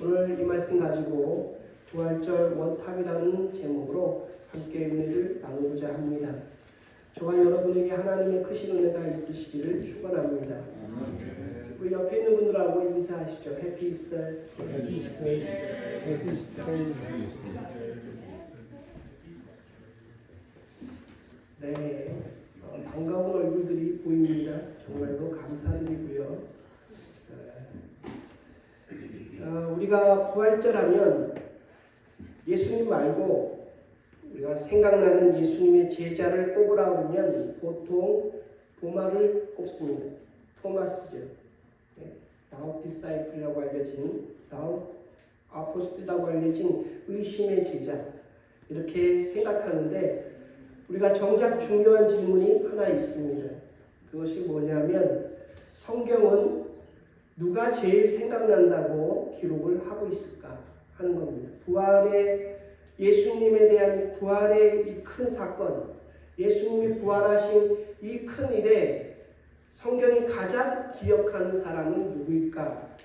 오늘 이 말씀 가지고 부활절 원탑이라는 제목으로 함께 은혜를 나누고자 합니다. 저와 여러분에게 하나님의 크신 은혜가 있으시기를 축원합니다. 우리 옆에 있는 분들하고 인사하시죠. 해피 이스터. 해피 이스터. 해피 이스터. 네, 반가운 얼굴들이 보입니다. 정말로 감사드리고요. 우리가 부활절하면 예수님 말고 우리가 생각나는 예수님의 제자를 꼽으라 그러면 보통 도마를 꼽습니다. 토마스죠. 다운 디사이플이라고 알려진, 다운 아포스트라고 알려진 의심의 제자, 이렇게 생각하는데 우리가 정작 중요한 질문이 하나 있습니다. 그것이 뭐냐면 성경은 누가 제일 생각난다고 기록을 하고 있을까 하는 겁니다. 부활의 예수님에 대한 부활의 이 큰 사건, 예수님이 부활하신 이 큰 일에 성경이 가장 기억하는 사람은 누구일까?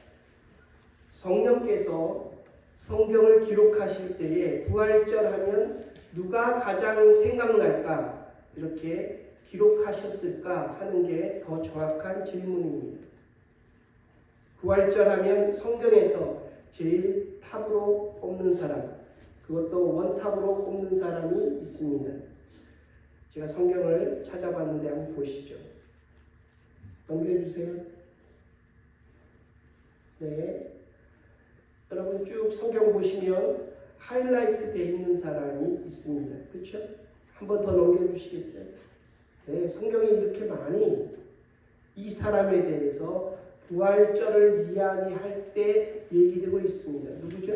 성령께서 성경을 기록하실 때에 부활절 하면 누가 가장 생각날까? 이렇게 기록하셨을까 하는 게 더 정확한 질문입니다. 부활절 하면 성경에서 제일 탑으로 꼽는 사람, 그것도 원탑으로 꼽는 사람이 있습니다. 제가 성경을 찾아봤는데 한번 보시죠. 넘겨주세요. 네. 여러분 쭉 성경 보시면 하이라이트 되어 있는 사람이 있습니다. 그렇죠? 한번 더 넘겨주시겠어요? 네, 성경이 이렇게 많이 이 사람에 대해서 부활절을 이야기할 때 얘기되고 있습니다. 누구죠?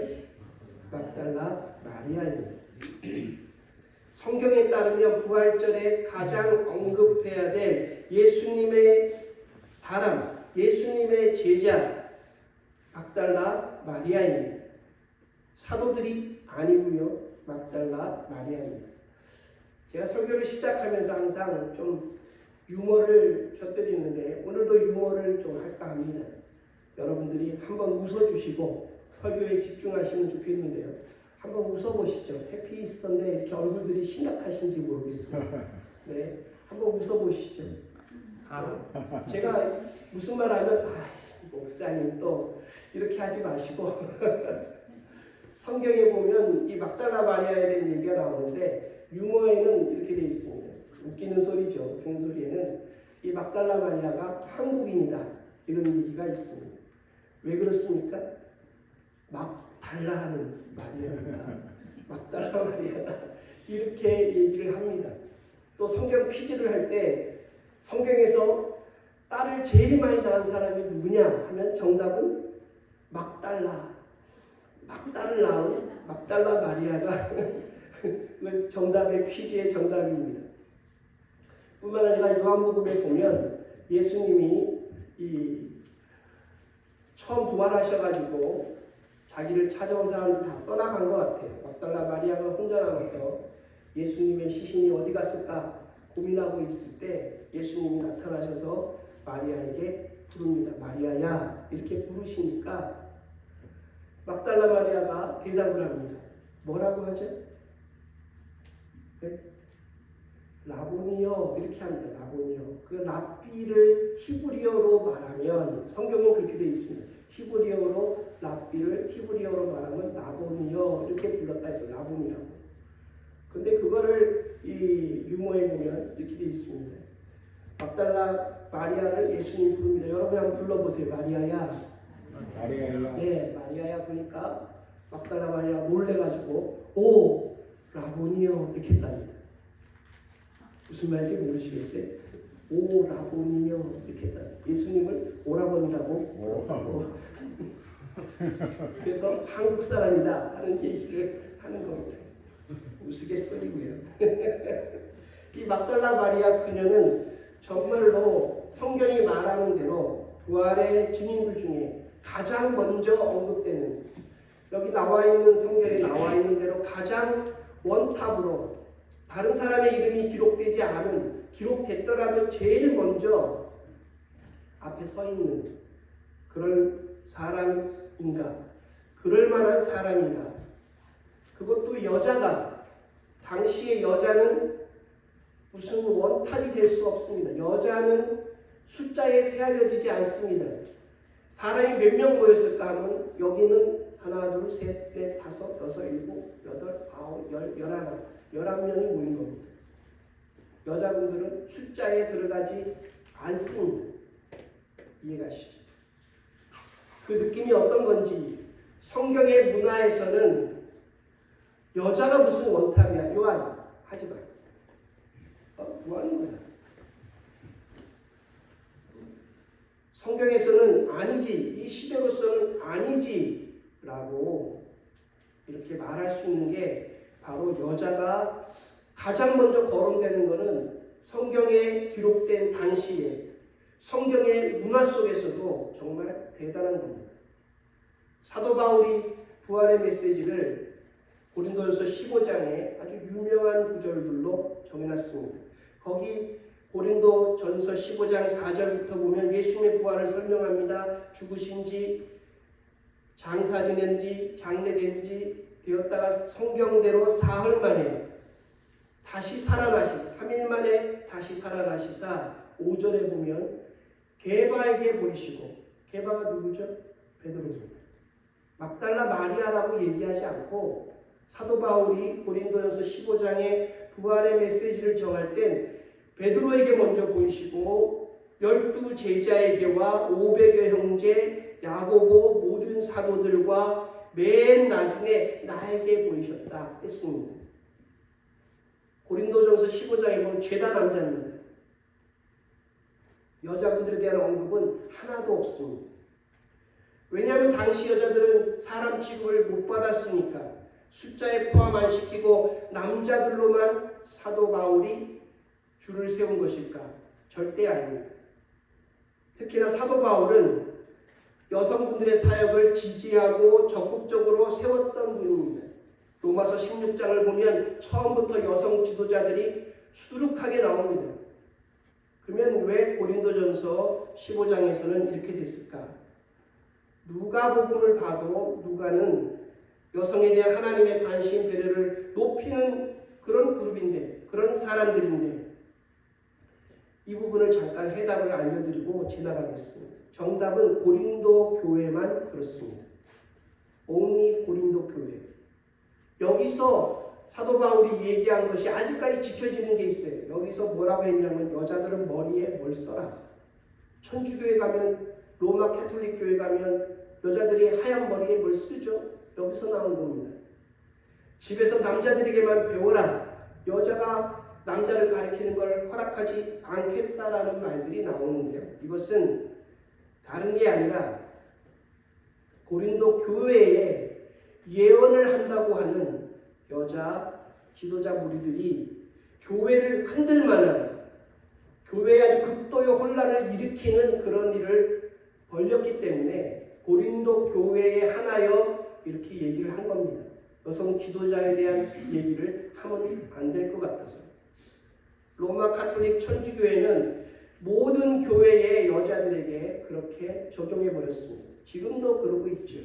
막달라 마리아입니다. 성경에 따르면 부활절에 가장 언급해야 될 예수님의 사람, 예수님의 제자 막달라 마리아입니다. 사도들이 아니고요, 막달라 마리아입니다. 제가 설교를 시작하면서 항상 좀 유머를 곁들이는데 오늘도 유머를 좀 할까 합니다. 여러분들이 한번 웃어주시고 설교에 집중하시면 좋겠는데요. 한번 웃어보시죠. 해피 이스터인데 이렇게 얼굴들이 심각하신지 모르겠어요. 네, 한번 웃어보시죠. 제가 무슨 말 하면 목사님 또 이렇게 하지 마시고 성경에 보면 이 막달라 마리아에 대한 얘기가 나오는데 유머에는 이렇게 되어 있습니다. 웃기는 소리죠. 웃기는 소리에는 이 막달라 마리아가 한국인이다 이런 얘기가 있습니다. 왜 그렇습니까? 막 달라 하는 마리아다. 막달라 마리아다. 이렇게 얘기를 합니다. 또 성경 퀴즈를 할 때 성경에서 딸을 제일 많이 낳은 사람이 누구냐 하면 정답은 막달라. 막달을 낳은 막달라 마리아가 그 정답의 퀴즈의 정답입니다. 뿐만 아니라 요한복음에 보면 예수님이 처음 부활하셔가지고 자기를 찾아온 사람들 다 떠나간 것 같아요. 막달라 마리아가 혼자 남아서 예수님의 시신이 어디 갔을까 고민하고 있을 때 예수님이 나타나셔서 마리아에게 부릅니다. 마리아야 이렇게 부르시니까 막달라 마리아가 대답을 합니다. 뭐라고 하죠? 네? 라보니요 이렇게 합니다. 라보니요. 그 랍비를 히브리어로 말하면 성경은 그렇게 되어 있습니다. 히브리어로 랍비를 히브리어로 말하면 라보니요 이렇게 불렀다 해서 라보니라고. 근데 그거를 이 유머에 보면 이렇게 되어 있습니다. 막달라 마리아를 예수님 부릅니다. 여러분 한번 불러보세요. 마리아야. 마리아야. 네, 마리아야 보니까 막달라 마리아 놀래가지고 오 라보니요 이렇게 했답니다. 무슨 말인지 모르시겠어요? 오 라보니요 이렇게 했다. 예수님을 오라버니라고. 그래서 한국 사람이다 하는 얘기를 하는 겁니다. 우스갯소리고요. 이 막달라 마리아 그녀는 정말로 성경이 말하는 대로 부활의 증인들 중에 가장 먼저 언급되는, 여기 나와 있는 성경에 나와 있는 대로 가장 원탑으로 다른 사람의 이름이 기록되지 않은, 기록됐더라도 제일 먼저 앞에 서 있는 그런 사람인가, 그럴 만한 사람인가? 그것도 여자가, 당시의 여자는 무슨 원탑이 될 수 없습니다. 여자는 숫자에 세알려지지 않습니다. 사람이 몇 명 모였을까 하면 여기는 하나, 둘, 셋, 넷, 다섯, 여섯, 일곱, 여덟, 아홉, 열, 열하나, 11명이 모인 겁니다. 여자분들은 숫자에 들어가지 않습니다. 이해가시죠? 그 느낌이 어떤 건지 성경의 문화에서는 여자가 무슨 원탑이야. 요한 하지 마. 뭐 하는 거야? 성경에서는 아니지, 이 시대로서는 아니지 라고 이렇게 말할 수 있는 게 바로 여자가 가장 먼저 거론되는 것은 성경에 기록된 당시에 성경의 문화 속에서도 정말 대단한 겁니다. 사도 바울이 부활의 메시지를 고린도전서 15장에 아주 유명한 구절들로 정해놨습니다. 거기 고린도전서 15장 4절부터 보면 예수님의 부활을 설명합니다. 죽으신지 장사 지낸지 장례된지 되었다가 성경대로 사흘 만에 다시 살아나시사 3일 만에 다시 살아나시사 5절에 보면 게바에게 보이시고, 게바가 누구죠? 베드로입니다. 막달라 마리아라고 얘기하지 않고 사도 바울이 고린도전서 15장에 부활의 메시지를 정할 땐 베드로에게 먼저 보이시고 12 제자에게와 500여 형제 야고보 모든 사도들과 맨 나중에 나에게 보이셨다 했습니다. 고린도전서 15장에 보면 죄다 남자입니다. 여자분들에 대한 언급은 하나도 없습니다. 왜냐하면 당시 여자들은 사람 취급을 못 받았으니까 숫자에 포함 안 시키고 남자들로만 사도 바울이 줄을 세운 것일까? 절대 아닙니다. 특히나 사도 바울은 여성분들의 사역을 지지하고 적극적으로 세웠던 분입니다. 로마서 16장을 보면 처음부터 여성 지도자들이 수두룩하게 나옵니다. 그러면 왜 고린도전서 15장에서는 이렇게 됐을까? 누가복음을 봐도 누가는 여성에 대한 하나님의 관심, 배려를 높이는 그런 그룹인데, 그런 사람들인데 이 부분을 잠깐 해답을 알려드리고 지나가겠습니다. 정답은 고린도 교회만 그렇습니다. only 고린도 교회. 여기서 사도 바울이 얘기한 것이 아직까지 지켜지는 게 있어요. 여기서 뭐라고 했냐면 여자들은 머리에 뭘 써라. 천주교회 가면, 로마 캐톨릭 교회 가면 여자들이 하얀 머리에 뭘 쓰죠? 여기서 나온 겁니다. 집에서 남자들에게만 배워라. 여자가 남자를 가리키는 걸 허락하지 않겠다라는 말들이 나오는데요. 이것은 다른 게 아니라 고린도 교회에 예언을 한다고 하는 여자 지도자 무리들이 교회를 흔들 만한, 교회에 아주 극도의 혼란을 일으키는 그런 일을 벌였기 때문에 고린도 교회에 하나여 이렇게 얘기를 한 겁니다. 여성 지도자에 대한 얘기를 하면 안 될 것 같아서. 로마 카톨릭 천주교회는 모든 교회의 여자들에게 그렇게 적용해 버렸습니다. 지금도 그러고 있죠.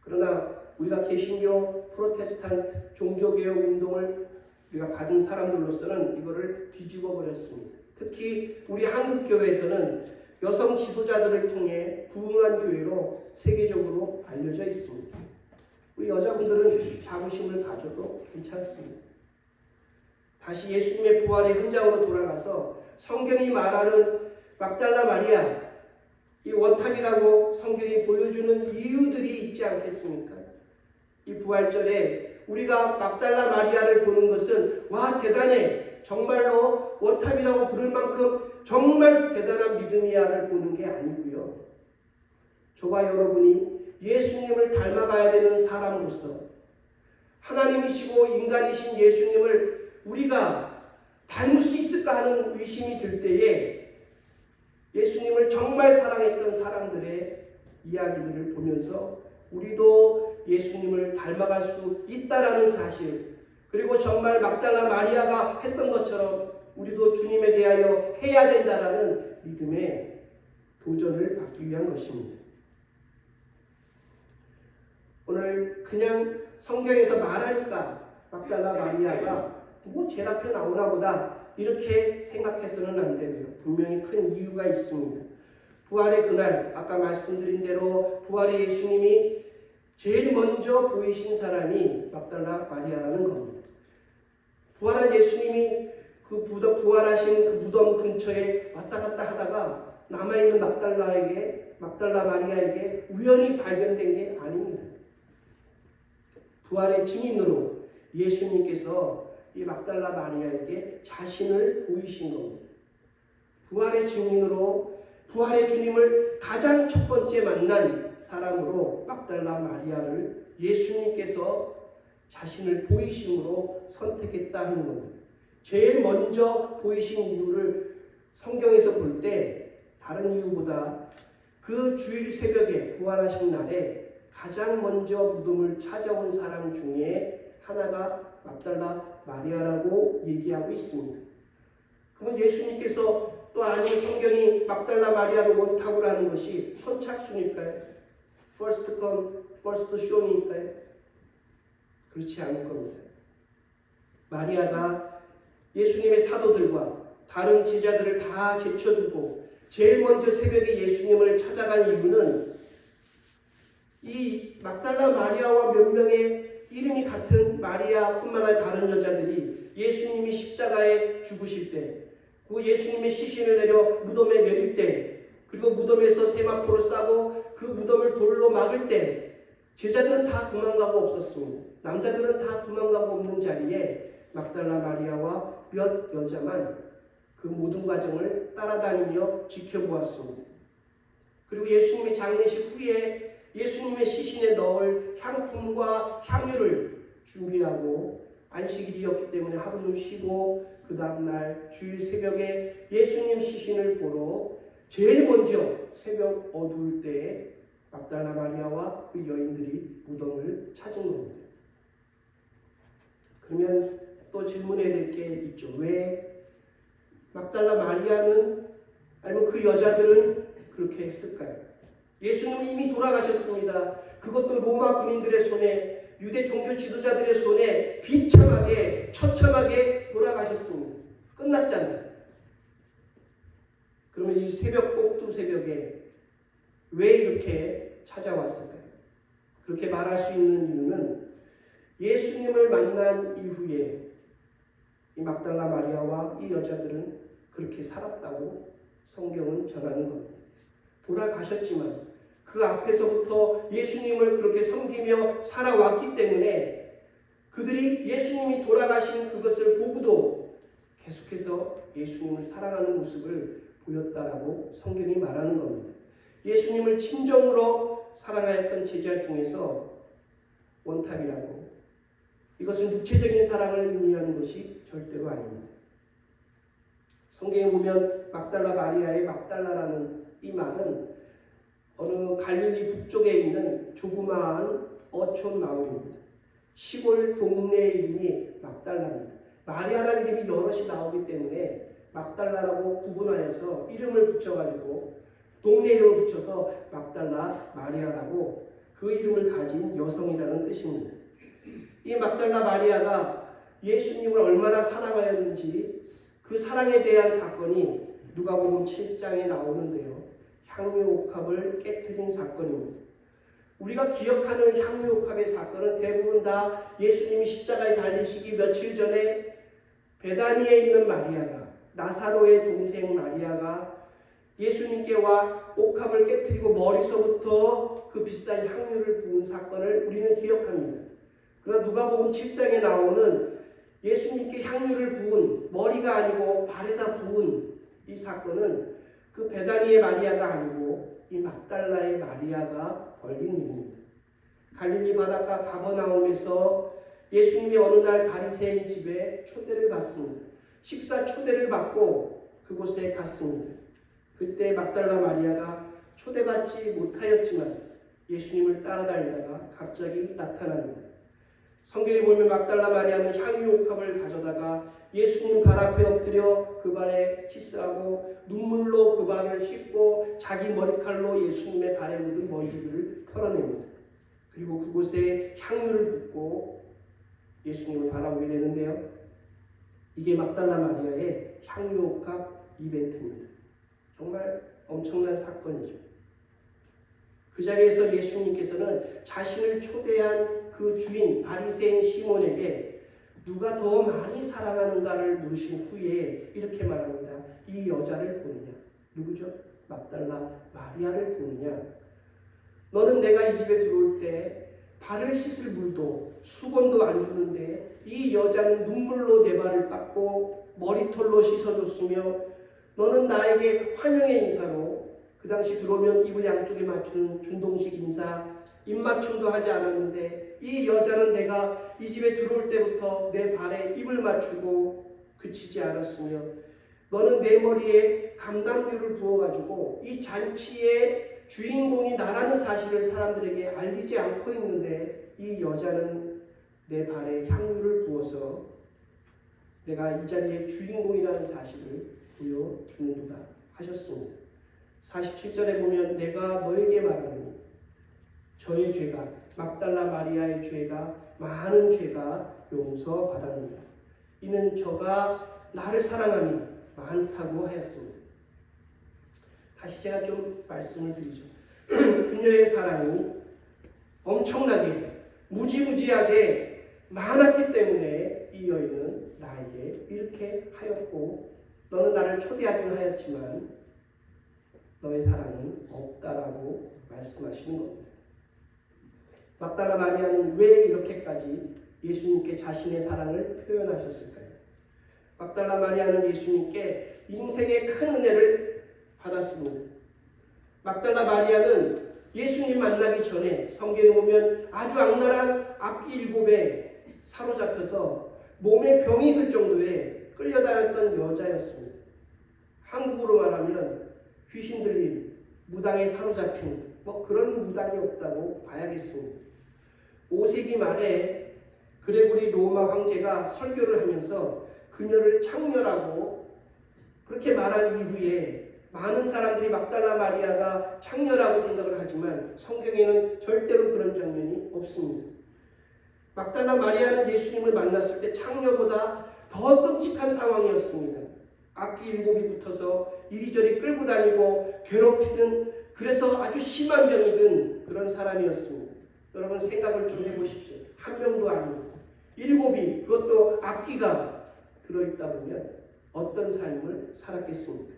그러나 우리가 개신교, 프로테스탄트, 종교개혁 운동을 우리가 받은 사람들로서는 이거를 뒤집어 버렸습니다. 특히 우리 한국교회에서는 여성 지도자들을 통해 부흥한 교회로 세계적으로 알려져 있습니다. 우리 여자분들은 자부심을 가져도 괜찮습니다. 다시 예수님의 부활의 현장으로 돌아가서 성경이 말하는 막달라 마리아, 이 원탑이라고 성경이 보여주는 이유들이 있지 않겠습니까? 이 부활절에 우리가 막달라 마리아를 보는 것은 와 대단해, 정말로 원탑이라고 부를 만큼 정말 대단한 믿음이야를 보는 게 아니고요. 저와 여러분이 예수님을 닮아가야 되는 사람으로서 하나님이시고 인간이신 예수님을 우리가 닮을 수 있을까 하는 의심이 들 때에 예수님을 정말 사랑했던 사람들의 이야기들을 보면서 우리도 예수님을 닮아갈 수 있다라는 사실, 그리고 정말 막달라 마리아가 했던 것처럼 우리도 주님에 대하여 해야 된다라는 믿음의 도전을 받기 위한 것입니다. 말씀을 그냥 성경에서 말하니까 막달라 마리아가 뭐 제일 앞에 나오나 보다 이렇게 생각해서는 안 됩니다. 분명히 큰 이유가 있습니다. 부활의 그날 아까 말씀드린 대로 부활의 예수님이 제일 먼저 보이신 사람이 막달라 마리아라는 겁니다. 부활한 예수님이 그 부활하신 그 무덤 근처에 왔다 갔다 하다가 남아있는 막달라 마리아에게 우연히 발견된 게 아닙니다. 부활의 증인으로 예수님께서 이 막달라 마리아에게 자신을 보이신 겁니다. 부활의 증인으로 부활의 주님을 가장 첫 번째 만난 사람으로 막달라 마리아를 예수님께서 자신을 보이심으로 선택했다 하는 겁니다. 제일 먼저 보이신 이유를 성경에서 볼 때 다른 이유보다 그 주일 새벽에 부활하신 날에 가장 먼저 무덤을 찾아온 사람 중에 하나가 막달라 마리아라고 얘기하고 있습니다. 그러면 예수님께서 또 아닌 성경이 막달라 마리아로 원탁을 하는 것이 선착순일까요? First come, first show니까요? 그렇지 않을 겁니다. 마리아가 예수님의 사도들과 다른 제자들을 다 제쳐두고 제일 먼저 새벽에 예수님을 찾아간 이유는 이 막달라 마리아와 몇 명의 이름이 같은 마리아뿐만 아니라 다른 여자들이 예수님이 십자가에 죽으실 때, 그 예수님의 시신을 내려 무덤에 내릴 때, 그리고 무덤에서 세마포를 싸고 그 무덤을 돌로 막을 때 제자들은 다 도망가고 없었습니다. 남자들은 다 도망가고 없는 자리에 막달라 마리아와 몇 여자만 그 모든 과정을 따라다니며 지켜보았습니다. 그리고 예수님의 장례식 후에 예수님의 시신에 넣을 향품과 향유를 준비하고 안식일이었기 때문에 하루 쉬고 그 다음날 주일 새벽에 예수님 시신을 보러 제일 먼저 새벽 어두울 때에 막달라 마리아와 그 여인들이 무덤을 찾은 겁니다. 그러면 또 질문해야 될 게 있죠. 왜 막달라 마리아는 아니면 그 여자들은 그렇게 했을까요? 예수님은 이미 돌아가셨습니다. 그것도 로마 군인들의 손에, 유대 종교 지도자들의 손에 비참하게 처참하게 돌아가셨습니다. 끝났잖아요. 그러면 이 새벽 꼭두 새벽에 왜 이렇게 찾아왔을까요? 그렇게 말할 수 있는 이유는 예수님을 만난 이후에 이 막달라 마리아와 이 여자들은 그렇게 살았다고 성경은 전하는 겁니다. 돌아가셨지만 그 앞에서부터 예수님을 그렇게 섬기며 살아왔기 때문에 그들이 예수님이 돌아가신 그것을 보고도 계속해서 예수님을 사랑하는 모습을 보였다라고 성경이 말하는 겁니다. 예수님을 친정으로 사랑하였던 제자 중에서 원탑이라고, 이것은 육체적인 사랑을 의미하는 것이 절대로 아닙니다. 성경에 보면 막달라 마리아의 막달라라는 이 말은 어느 갈릴리 북쪽에 있는 조그마한 어촌 마을입니다. 시골 동네 이름이 막달라입니다. 마리아라는 이름이 여럿이 나오기 때문에 막달라라고 구분하여서 이름을 붙여가지고 동네 이름을 붙여서 막달라 마리아라고 그 이름을 가진 여성이라는 뜻입니다. 이 막달라 마리아가 예수님을 얼마나 사랑하였는지 그 사랑에 대한 사건이 누가복음 7장에 나오는데요. 향유옥합을 깨뜨린 사건입니다. 우리가 기억하는 향유옥합의 사건은 대부분 다 예수님이 십자가에 달리시기 며칠 전에 베다니에 있는 마리아가, 나사로의 동생 마리아가 예수님께와 옥합을 깨뜨리고 머리서부터 그 비싼 향유를 부은 사건을 우리는 기억합니다. 그러나 누가복음 7장에 나오는 예수님께 향유를 부은, 머리가 아니고 발에다 부은 이 사건은 그 베다니의 마리아가 아니고 이 막달라의 마리아가 벌린 일입니다. 갈릴리 바닷가 가버나움에서 예수님이 어느 날 바리새인 집에 초대를 받습니다. 식사 초대를 받고 그곳에 갔습니다. 그때 막달라 마리아가 초대받지 못하였지만 예수님을 따라다니다가 갑자기 나타납니다. 성경에 보면 막달라 마리아는 향유옥합을 가져다가 예수님 발 앞에 엎드려 그 발에 키스하고 눈물로 그 발을 씻고 자기 머리칼로 예수님의 발에 묻은 먼지들을 털어냅니다. 그리고 그곳에 향유를 붓고 예수님을 바라보게 되는데요. 이게 막달라 마리아의 향유옥합 이벤트입니다. 정말 엄청난 사건이죠. 그 자리에서 예수님께서는 자신을 초대한 그 주인 바리새인 시몬에게 누가 더 많이 사랑하는가를 물으신 후에 이렇게 말합니다. 이 여자를 보느냐? 누구죠? 막달라 마리아를 보느냐? 너는 내가 이 집에 들어올 때 발을 씻을 물도 수건도 안 주는데 이 여자는 눈물로 내 발을 닦고 머리털로 씻어줬으며 너는 나에게 환영의 인사로 그 당시 들어오면 입을 양쪽에 맞추는 준동식 인사, 입맞춤도 하지 않았는데 이 여자는 내가 이 집에 들어올 때부터 내 발에 입을 맞추고 그치지 않았으며 너는 내 머리에 감람유를 부어가지고 이 잔치의 주인공이 나라는 사실을 사람들에게 알리지 않고 있는데 이 여자는 내 발에 향유를 부어서 내가 이 자리의 주인공이라는 사실을 보여주는도다 하셨습니다. 47절에 보면 내가 너에게 말하노니 저의 죄가 막달라 마리아의 죄가 많은 죄가 용서받았느니라. 이는 저가 나를 사랑함이 많다고 하였습니다. 다시 제가 좀 말씀을 드리죠. 그녀의 사랑이 엄청나게 무지무지하게 많았기 때문에 이 여인은 나에게 이렇게 하였고 너는 나를 초대하긴 하였지만 너의 사랑은 없다라고 말씀하시는 겁니다. 막달라 마리아는 왜 이렇게까지 예수님께 자신의 사랑을 표현하셨을까요? 막달라 마리아는 예수님께 인생의 큰 은혜를 받았습니다. 막달라 마리아는 예수님 만나기 전에 성경에 보면 아주 악랄한 악귀 7에 사로잡혀서 몸에 병이 들 정도에 끌려다녔던 여자였습니다. 한국으로 말하면 귀신 들린, 무당에 사로잡힌 그런 무당이 없다고 봐야겠습니다. 5세기 말에 그레고리 로마 황제가 설교를 하면서 그녀를 창녀라고 그렇게 말한 이후에 많은 사람들이 막달라 마리아가 창녀라고 생각을 하지만 성경에는 절대로 그런 장면이 없습니다. 막달라 마리아는 예수님을 만났을 때 창녀보다 더 끔찍한 상황이었습니다. 악귀 7이 붙어서 이리저리 끌고 다니고 괴롭히는 그래서 아주 심한 병이 든 그런 사람이었습니다. 여러분 생각을 좀 해보십시오. 한 명도 아니고 7이 그것도 악귀가 들어있다 보면 어떤 삶을 살았겠습니까?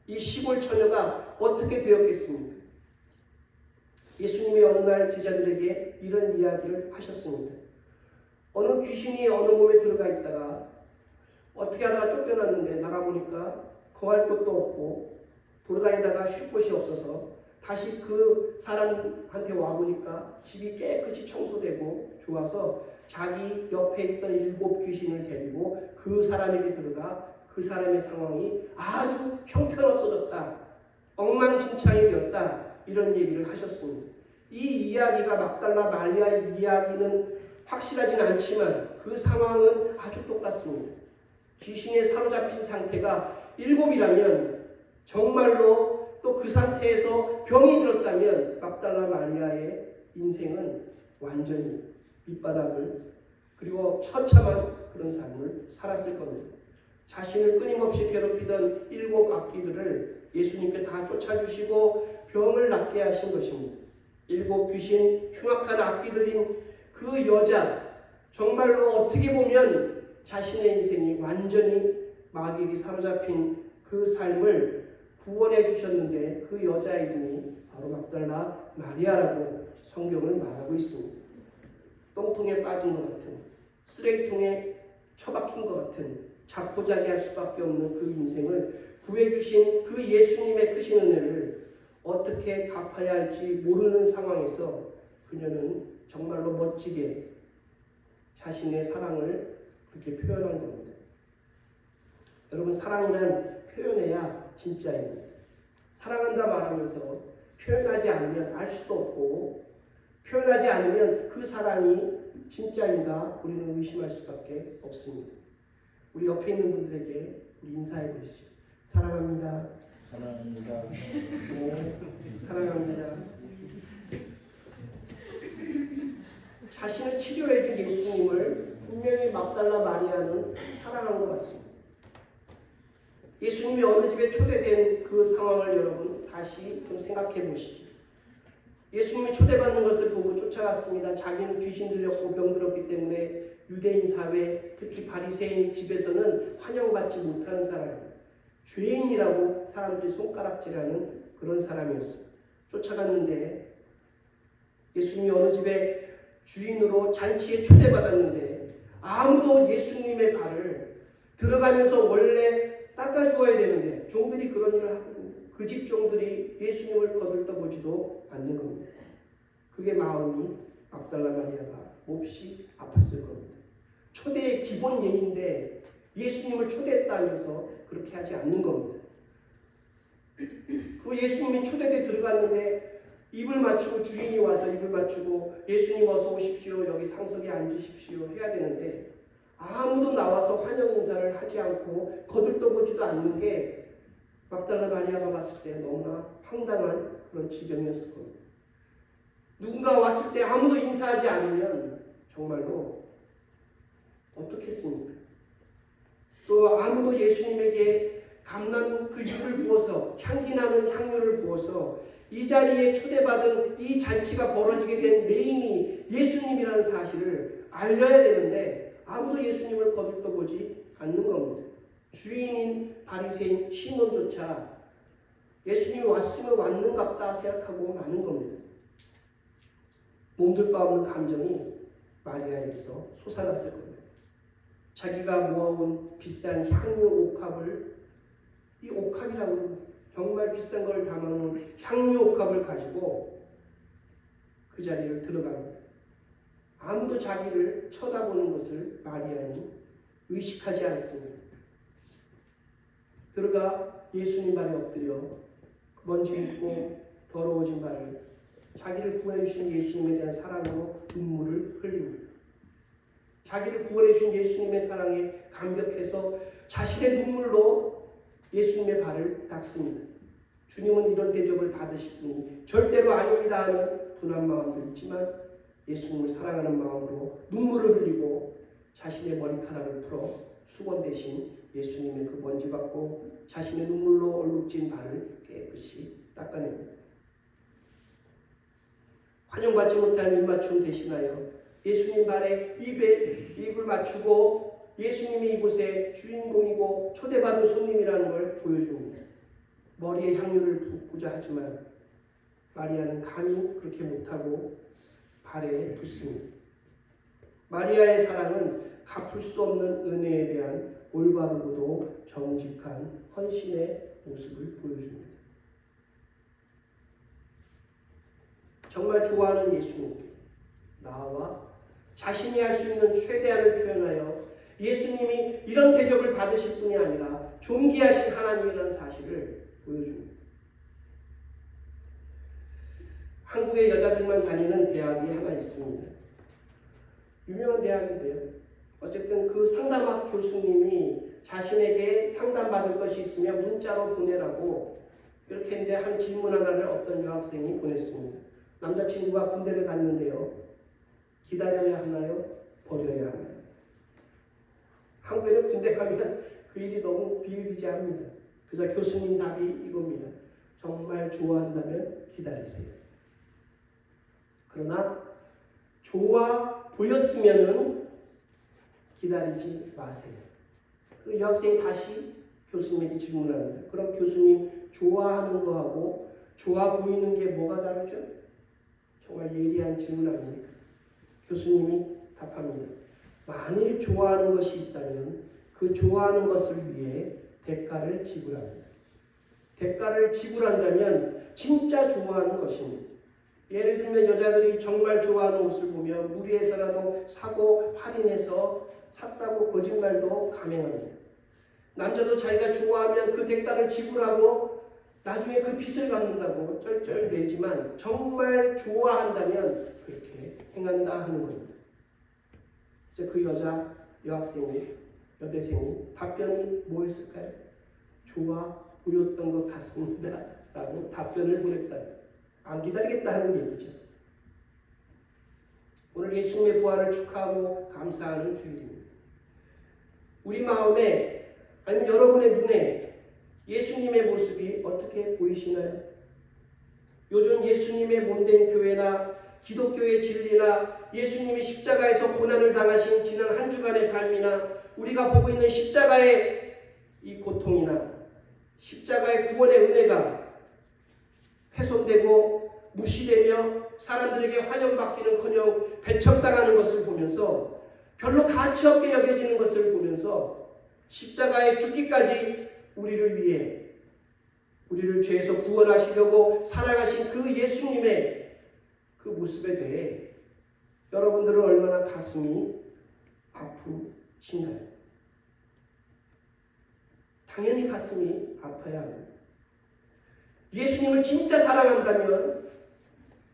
이 시골 처녀가 어떻게 되었겠습니까? 예수님이 어느 날 제자들에게 이런 이야기를 하셨습니다. 어느 귀신이 어느 몸에 들어가 있다가 어떻게 하다가 쫓겨났는데 나가보니까 거할 곳도 없고 돌아다니다가 쉴 곳이 없어서 다시 그 사람한테 와보니까 집이 깨끗이 청소되고 좋아서 자기 옆에 있던 7 귀신을 데리고 그 사람에게 들어가 그 사람의 상황이 아주 형편없어졌다. 엉망진창이 되었다. 이런 얘기를 하셨습니다. 이 이야기가 막달라 마리아의 이야기는 확실하진 않지만 그 상황은 아주 똑같습니다. 귀신에 사로잡힌 상태가 7이라면 정말로 또 그 상태에서 병이 들었다면 막달라 마리아의 인생은 완전히 밑바닥을 그리고 처참한 그런 삶을 살았을 겁니다. 자신을 끊임없이 괴롭히던 7 악귀들을 예수님께 다 쫓아주시고 병을 낫게 하신 것입니다. 7 귀신 흉악한 악귀들인 그 여자 정말로 어떻게 보면 자신의 인생이 완전히 마귀에게 사로잡힌 그 삶을 구원해 주셨는데 그 여자의 이름이 바로 막달라 마리아라고 성경은 말하고 있습니다. 똥통에 빠진 것 같은 쓰레기통에 처박힌 것 같은 자포자기할 수밖에 없는 그 인생을 구해주신 그 예수님의 크신 은혜를 어떻게 갚아야 할지 모르는 상황에서 그녀는 정말로 멋지게 자신의 사랑을 그렇게 표현한 겁니다. 여러분 사랑이란 표현해야 진짜입니다. 사랑한다 말하면서 표현하지 않으면 알 수도 없고 표현하지 않으면 그 사랑이 진짜인가 우리는 의심할 수밖에 없습니다. 우리 옆에 있는 분들에게 우리 인사해 보시죠. 사랑합니다. 사랑합니다. 네, 사랑합니다. 자신을 치료해준 예수님을 분명히 막달라 마리아는 사랑한 것 같습니다. 예수님이 어느 집에 초대된 그 상황을 여러분 다시 좀 생각해 보시죠. 예수님이 초대받는 것을 보고 쫓아갔습니다. 자기는 귀신 들렸고 병들었기 때문에 유대인 사회, 특히 바리새인 집에서는 환영받지 못하는 사람입니다. 죄인이라고 사람들이 손가락질하는 그런 사람이었어요. 쫓아갔는데 예수님이 어느 집에 주인으로 잔치에 초대받았는데 아무도 예수님의 발을 들어가면서 원래 닦아주어야 되는데 종들이 그런 일을 하거든요. 그 집 종들이 예수님을 거들떠보지도 않는 겁니다. 그게 마음이 막달라 마리아가 몹시 아팠을 겁니다. 초대의 기본 예인데 예수님을 초대했다면서 그렇게 하지 않는 겁니다. 그 예수님이 초대대에 들어갔는데 입을 맞추고 주인이 와서 입을 맞추고 예수님 어서 오십시오. 여기 상석에 앉으십시오. 해야 되는데 아무도 나와서 환영 인사를 하지 않고 거들떠보지도 않는 게 막달라 마리아가 봤을 때 너무나 황당한 그런 지경이었을 겁니다. 누군가 왔을 때 아무도 인사하지 않으면 정말로 어떻겠습니까? 또 아무도 예수님에게 감난 그 유를 부어서 향기 나는 향유를 부어서 이 자리에 초대받은 이 잔치가 벌어지게 된 메인이 예수님이라는 사실을 알려야 되는데 아무도 예수님을 거들떠보지 않는 겁니다. 주인인 바리새인 시몬조차 예수님이 왔으면 왔는갑다 생각하고 마는 겁니다. 몸둘 바 없는 감정이 마리아에게서 솟아났을 겁니다. 자기가 모아온 비싼 향유 옥합을, 이 옥합이라고 정말 비싼 걸 담아놓은 향유 옥합을 가지고 그 자리를 들어갑니다. 아무도 자기를 쳐다보는 것을 마리아는 의식하지 않습니다. 들어가 예수님 발에 엎드려 먼지 묻고 더러워진 발을 자기를 구해주신 예수님에 대한 사랑으로 눈물을 흘립니다. 자기를 구원해주신 예수님의 사랑에 감격해서 자신의 눈물로 예수님의 발을 닦습니다. 주님은 이런 대접을 받으실 분이 절대로 아닙니다 하는 분한 마음도 있지만 예수님을 사랑하는 마음으로 눈물을 흘리고 자신의 머리카락을 풀어 수건 대신 예수님의 그 먼지 받고 자신의 눈물로 얼룩진 발을 깨끗이 닦아냅니다. 환영받지 못한 입맞춤 대신하여 예수님 발에 입을 맞추고 예수님이 이곳의 주인공이고 초대받은 손님이라는 걸 보여줍니다. 머리에 향유를 붓고자 하지만 마리아는 감히 그렇게 못하고 발에 붓습니다. 마리아의 사랑은 갚을 수 없는 은혜에 대한 올바르고도 정직한 헌신의 모습을 보여줍니다. 정말 좋아하는 예수님, 나와 자신이 할 수 있는 최대한을 표현하여 예수님이 이런 대접을 받으실 뿐이 아니라 존귀하신 하나님이라는 사실을 보여줍니다. 한국의 여자들만 다니는 대학이 하나 있습니다. 유명한 대학인데요. 어쨌든 그 상담학 교수님이 자신에게 상담받을 것이 있으면 문자로 보내라고 이렇게 했는데 한 질문 하나를 어떤 여학생이 보냈습니다. 남자친구가 군대를 갔는데요. 기다려야 하나요? 버려야 하나요? 한국에는 군대 가면 그 일이 너무 비일비재합니다. 그래서 교수님 답이 이겁니다. 정말 좋아한다면 기다리세요. 그러나 좋아 보였으면은 기다리지 마세요. 그 여학생이 다시 교수님에게 질문합니다. 그럼 교수님 좋아하는 거하고 좋아 보이는 게 뭐가 다르죠? 정말 예리한 질문 아닙니까? 교수님이 답합니다. 만일 좋아하는 것이 있다면 그 좋아하는 것을 위해 대가를 지불합니다. 대가를 지불한다면 진짜 좋아하는 것입니다. 예를 들면 여자들이 정말 좋아하는 옷을 보면 무리해서라도 사고 할인해서 샀다고 거짓말도 감행합니다. 남자도 자기가 좋아하면 그 대가를 지불하고 나중에 그 빚을 갚는다고 쩔쩔매지만 정말 좋아한다면 그렇게 행한다 하는 겁니다. 이제 그 여대생이 답변이 뭐였을까요? 좋아 보였던 것 같습니다 라고 답변을 보냈다. 안 기다리겠다 하는 얘기죠. 오늘 예수님의 부활을 축하하고 감사하는 주일입니다. 우리 마음에 아니면 여러분의 눈에 예수님의 모습이 어떻게 보이시나요? 요즘 예수님의 몸된 교회나 기독교의 진리나 예수님이 십자가에서 고난을 당하신 지난 한 주간의 삶이나 우리가 보고 있는 십자가의 이 고통이나 십자가의 구원의 은혜가 훼손되고 무시되며 사람들에게 환영받기는커녕 배척당하는 것을 보면서 별로 가치 없게 여겨지는 것을 보면서 십자가에 죽기까지 우리를 위해 우리를 죄에서 구원하시려고 살아가신 그 예수님의 그 모습에 대해 여러분들은 얼마나 가슴이 아프신가요? 당연히 가슴이 아파야 합니다. 예수님을 진짜 사랑한다면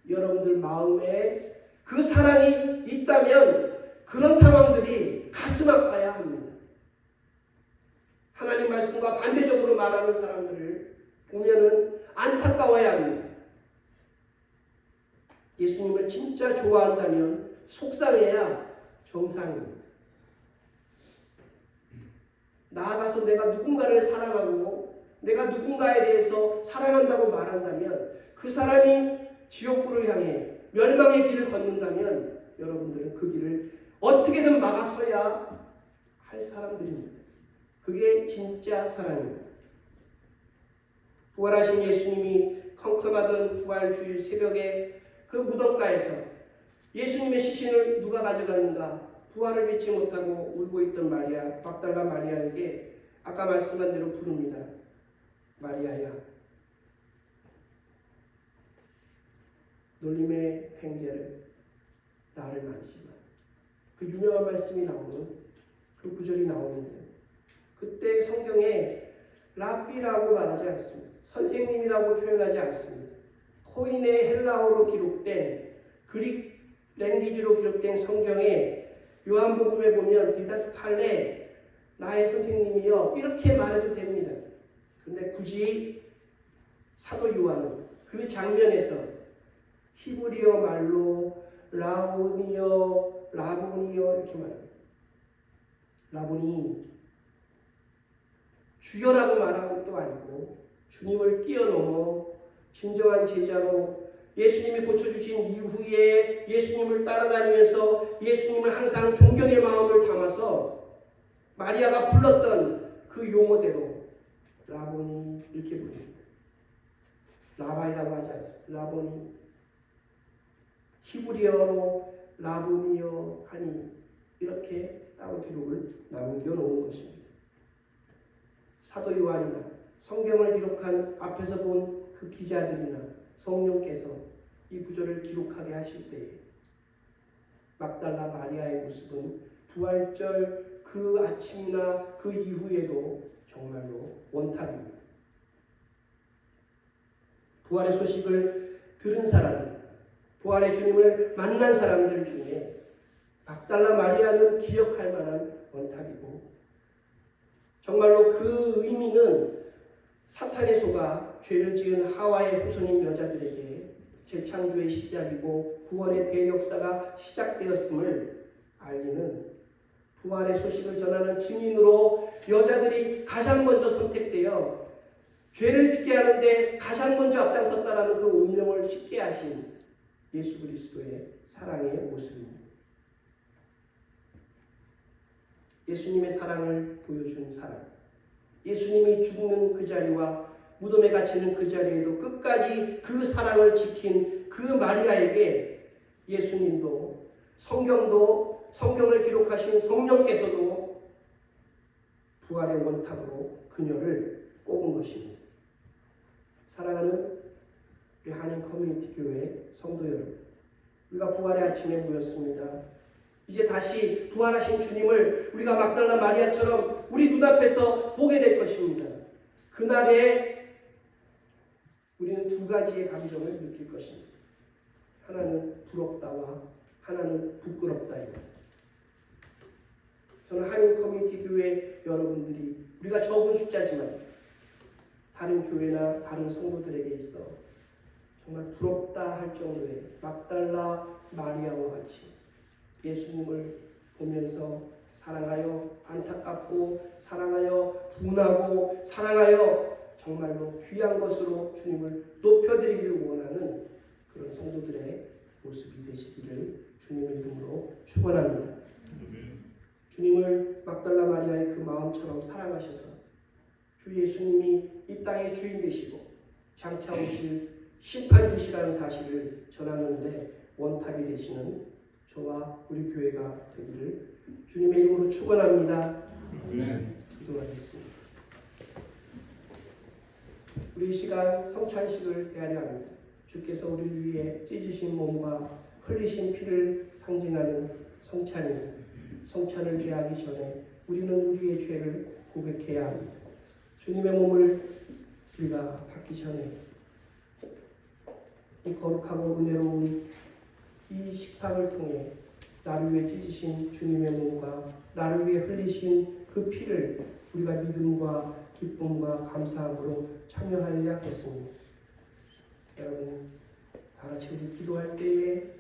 여러분들 마음에 그 사랑이 있다면 그런 상황들이 가슴 아파야 합니다. 하나님 말씀과 반대적으로 말하는 사람들을 보면은 안타까워야 합니다. 예수님을 진짜 좋아한다면 속상해야 정상입니다. 나아가서 내가 누군가를 사랑하고 내가 누군가에 대해서 사랑한다고 말한다면 그 사람이 지옥불을 향해 멸망의 길을 걷는다면 여러분들은 그 길을 어떻게든 막아서야 할 사람들입니다. 그게 진짜 사랑입니다. 부활하신 예수님이 컴컴하던 부활주일 새벽에 그 무덤가에서 예수님의 시신을 누가 가져갔는가? 부활을 믿지 못하고 울고 있던 마리아, 막달라 마리아에게 아까 말씀한 대로 부릅니다. 마리아야, 놀림의 팽제를 나를 만지마. 그 유명한 말씀이 나오는 그 구절이 나오는데 그때 성경에 랍비라고 말하지 않습니다. 선생님이라고 표현하지 않습니다. 코인의 헬라어로 기록된 그릭 랭귀지로 기록된 성경에 요한복음에 보면 디다스칼레 나의 선생님이여 이렇게 말해도 됩니다. 그런데 굳이 사도 요한은 그 장면에서 히브리어 말로 라보니어 이렇게 말합니다. 라보니 주여라고 말하는 것도 아니고 주님을 뛰어넘어 진정한 제자로 예수님이 고쳐주신 이후에 예수님을 따라다니면서 예수님을 항상 존경의 마음을 담아서 마리아가 불렀던 그 용어대로 라보니 이렇게 부릅니다. 라바이라고 하지 않습니다. 라보니 히브리어로 라보니어 하니 이렇게 따로 기록을 남겨놓은 것입니다. 사도 요한이나 성경을 기록한 앞에서 본 그 기자들이나 성령께서 이 구절을 기록하게 하실 때에 막달라 마리아의 모습은 부활절 그 아침이나 그 이후에도 정말로 원탑입니다. 부활의 소식을 들은 사람들, 부활의 주님을 만난 사람들 중에 막달라 마리아는 기억할 만한 원탑이고 정말로 그 의미는 사탄의 소가 죄를 지은 하와의 후손인 여자들에게 재창조의 시작이고 구원의 대역사가 시작되었음을 알리는 부활의 소식을 전하는 증인으로 여자들이 가장 먼저 선택되어 죄를 짓게 하는데 가장 먼저 앞장섰다라는 그 운명을 쉽게 하신 예수 그리스도의 사랑의 모습입니다. 예수님의 사랑을 보여준 사람, 예수님이 죽는 그 자리와 무덤에 갇히는 그 자리에도 끝까지 그 사랑을 지킨 그 마리아에게 예수님도 성경도 성경을 기록하신 성령께서도 부활의 원탑으로 그녀를 꼽은 것입니다. 사랑하는 우리 한인 커뮤니티 교회 성도 여러분, 우리가 부활의 아침에 모였습니다. 이제 다시 부활하신 주님을 우리가 막달라 마리아처럼 우리 눈앞에서 보게 될 것입니다. 그날에 우리는 두 가지의 감정을 느낄 것입니다. 하나는 부럽다와 하나는 부끄럽다입니다. 저는 한인 커뮤니티 교회 여러분들이 우리가 적은 숫자지만 다른 교회나 다른 성도들에게 있어 정말 부럽다 할 정도의 막달라 마리아와 같이 예수님을 보면서 사랑하여 안타깝고 사랑하여 분하고 사랑하여 정말로 귀한 것으로 주님을 높여드리기를 원하는 그런 성도들의 모습이 되시기를 주님의 이름으로 축원합니다. 주님을 막달라 마리아의 그 마음처럼 사랑하셔서 주 예수님이 이 땅의 주인 되시고 장차 오실 심판주시라는 사실을 전하는데 원탑이 되시는 저와 우리 교회가 되기를 주님의 이름으로 축원합니다. 기도하겠습니다. 우리 이 시간 성찬식을 대하려 합니다. 주께서 우리를 위해 찢으신 몸과 흘리신 피를 상징하는 성찬입니다. 성찬을 대하기 전에 우리는 우리의 죄를 고백해야 합니다. 주님의 몸을 우리가 받기 전에 이 거룩하고 은혜로운 이 식탁을 통해 나를 위해 찢으신 주님의 몸과 나를 위해 흘리신 그 피를 우리가 믿음과 기쁨과 감사함으로 참여하여야겠습니다. 여러분 다 같이 우리 기도할 때에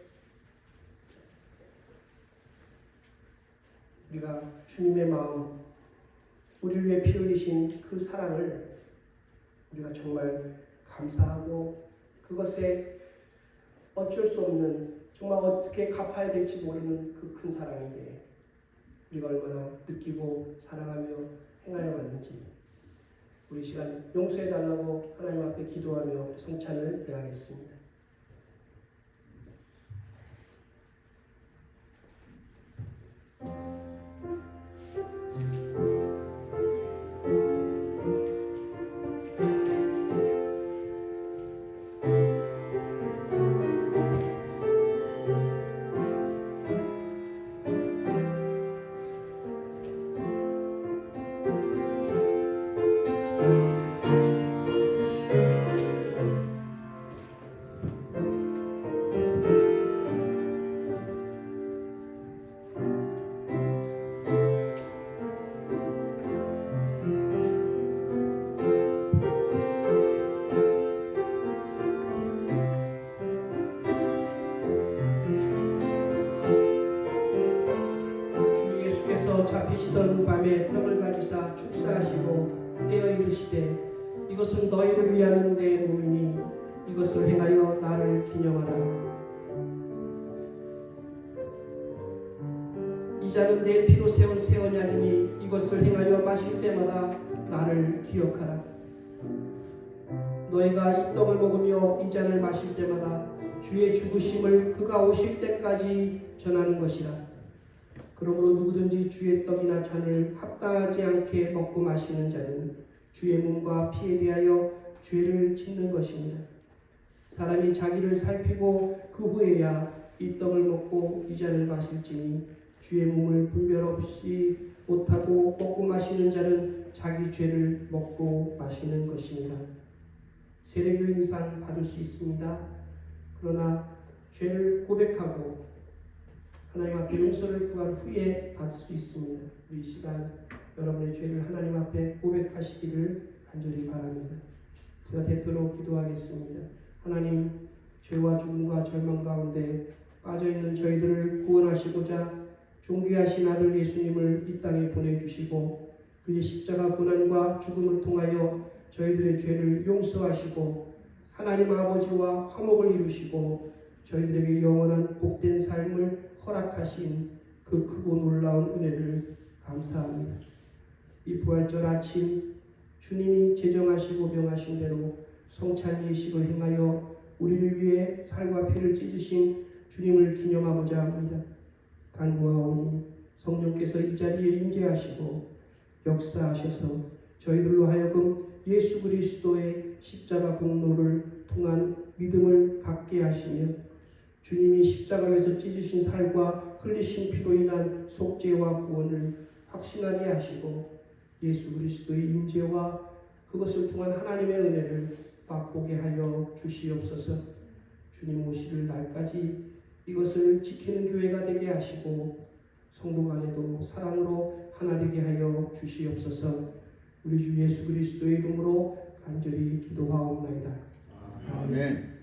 우리가 주님의 마음, 우리를 위해 피 흘리신 그 사랑을 우리가 정말 감사하고 그것에 어쩔 수 없는 정말 어떻게 갚아야 될지 모르는 그 큰 사랑에게 우리가 얼마나 느끼고 사랑하며 행하여 왔는지 우리 시간 용서해 달라고 하나님 앞에 기도하며 성찬을 대하겠습니다. 잡히시던 밤에 떡을 가지사 축사하시고 떼어 이르시되 이것은 너희를 위하는 내 몸이니 이것을 행하여 나를 기념하라. 이 잔은 내 피로 세운 새 언약이니 이것을 행하여 마실 때마다 나를 기억하라. 너희가 이 떡을 먹으며 이 잔을 마실 때마다 주의 죽으심을 그가 오실 때까지 전하는 것이라. 그러므로 누구든지 주의 떡이나 잔을 합당하지 않게 먹고 마시는 자는 주의 몸과 피에 대하여 죄를 짓는 것입니다. 사람이 자기를 살피고 그 후에야 이 떡을 먹고 이 잔을 마실지니 주의 몸을 분별 없이 못하고 먹고 마시는 자는 자기 죄를 먹고 마시는 것입니다. 세례교인상 받을 수 있습니다. 그러나 죄를 고백하고 하나님 앞에 용서를 구한 후에 받을 수 있습니다. 이 시간 여러분의 죄를 하나님 앞에 고백하시기를 간절히 바랍니다. 제가 대표로 기도하겠습니다. 하나님, 죄와 죽음과 절망 가운데 빠져있는 저희들을 구원하시고자 존귀하신 아들 예수님을 이 땅에 보내주시고 그의 십자가 고난과 죽음을 통하여 저희들의 죄를 용서하시고 하나님 아버지와 화목을 이루시고 저희들에게 영원한 복된 삶을 허락하신 그 크고 놀라운 은혜를 감사합니다. 이 부활절 아침 주님이 제정하시고 명하신 대로 성찬 예식을 행하여 우리를 위해 살과 피를 찢으신 주님을 기념하고자 합니다. 간구하오니 성령께서 이 자리에 임재하시고 역사하셔서 저희들로 하여금 예수 그리스도의 십자가 공로를 통한 믿음을 갖게 하시며 주님이 십자가에서 찢으신 살과 흘리신 피로 인한 속죄와 구원을 확신하게 하시고 예수 그리스도의 임재와 그것을 통한 하나님의 은혜를 맛보게 하여 주시옵소서. 주님 오실 날까지 이것을 지키는 교회가 되게 하시고 성도 간에도 사랑으로 하나 되게 하여 주시옵소서. 우리 주 예수 그리스도의 이름으로 간절히 기도하옵나이다. 아멘.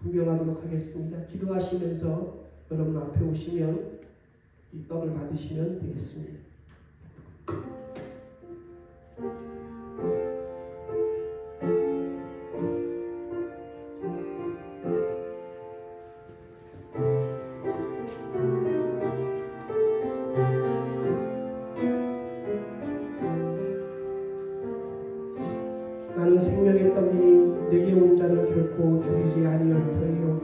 분명하도록 하겠습니다. 기도하시면서 여러분 앞에 오시면 이 떡을 받으시면 되겠습니다. 나는 생명의 떡이니 내게 온 자는 결코 죽이지 아니할 터이요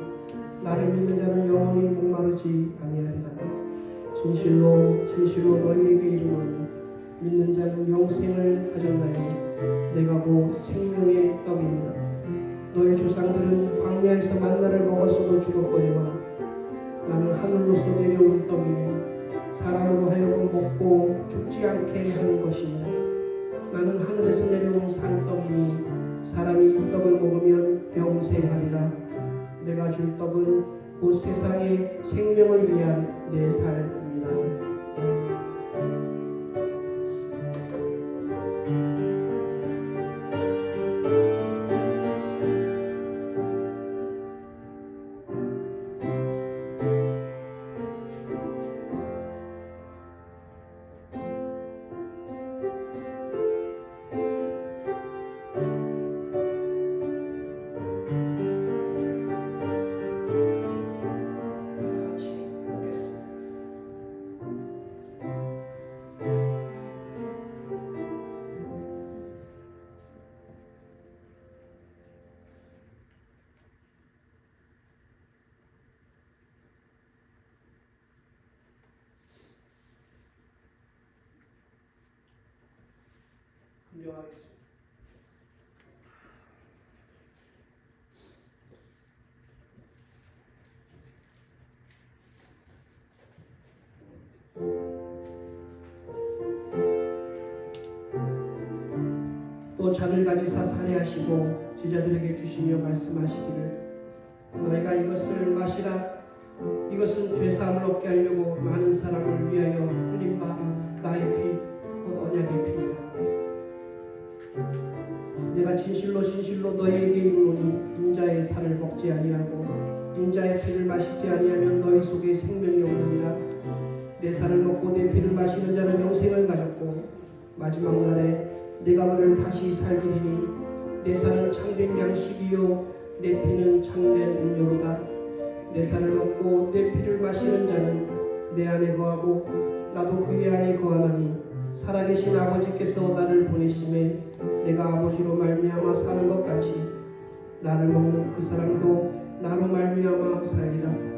나를 믿는 자는 영원히 목마르지 아니하리라. 진실로 진실로 너희에게 이르노니 믿는 자는 영생을 가졌나니 내가 곧 생명의 떡이니라. 너희 조상들은 광야에서 만나를 먹었어도 죽었거니와 나는 하늘로서 내려온 떡이니 사람으로 하여금 먹고 죽지 않게 하는 것이니라. 나는 하늘에서 내려온 산떡이니 사람이 이 떡을 먹으면 영생하리라. 내가 줄 떡은 곧 세상의 생명을 위한 내 살입니다. 분명하겠습니다. 또 잔을 가지사 살해하시고 제자들에게 주시며 말씀하시기를 너희가 이것을 마시라. 이것은 죄사함을 얻게 하려고 많은 사람을 위하여 흘린 바 나의 피 곧 언약의 피니라. 내가 진실로 진실로 너희에게 이르노니 인자의 살을 먹지 아니하고 인자의 피를 마시지 아니하면 너희 속에 생명이 없느니라. 내 살을 먹고 내 피를 마시는 자는 영생을 가졌고 마지막 날에 내가 그를 다시 살리리니 내 살은 참된 양식이요 내 피는 참된 음료로다. 내 살을 먹고 내 피를 마시는 자는 내 안에 거하고 나도 그의 안에 거하나니 살아계신 아버지께서 나를 보내심에 내가 아버지로 말미암아 사는 것 같이 나를 먹는 그 사람도 나로 말미암아 살리라.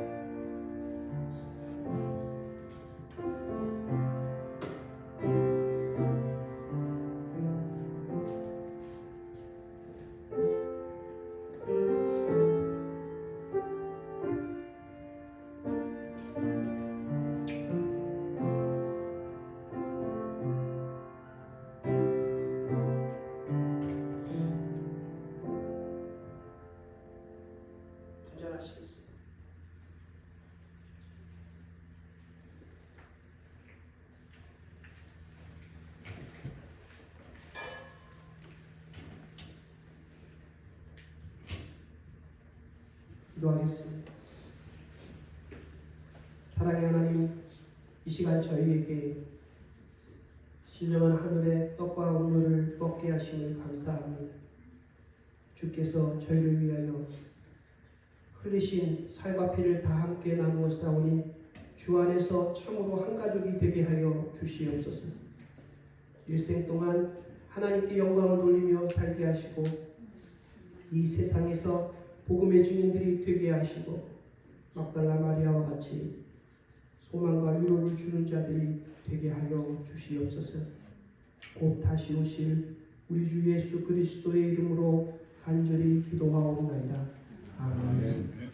분전하시겠습니다. 기도하겠습니다. 사랑의 하나님, 이 시간 저희에게 진정한 하늘의 떡과 음료를 먹게 하심을 감사합니다. 주께서 저희를 위하여 흘리신 살과 피를 다 함께 나누어 싸우니 주 안에서 참으로 한 가족이 되게 하여 주시옵소서. 일생 동안 하나님께 영광을 돌리며 살게 하시고 이 세상에서 복음의 증인들이 되게 하시고 막달라 마리아와 같이 소망과 위로를 주는 자들이 되게 하여 주시옵소서. 곧 다시 오실 우리 주 예수 그리스도의 이름으로 간절히 기도하옵나이다. 아멘.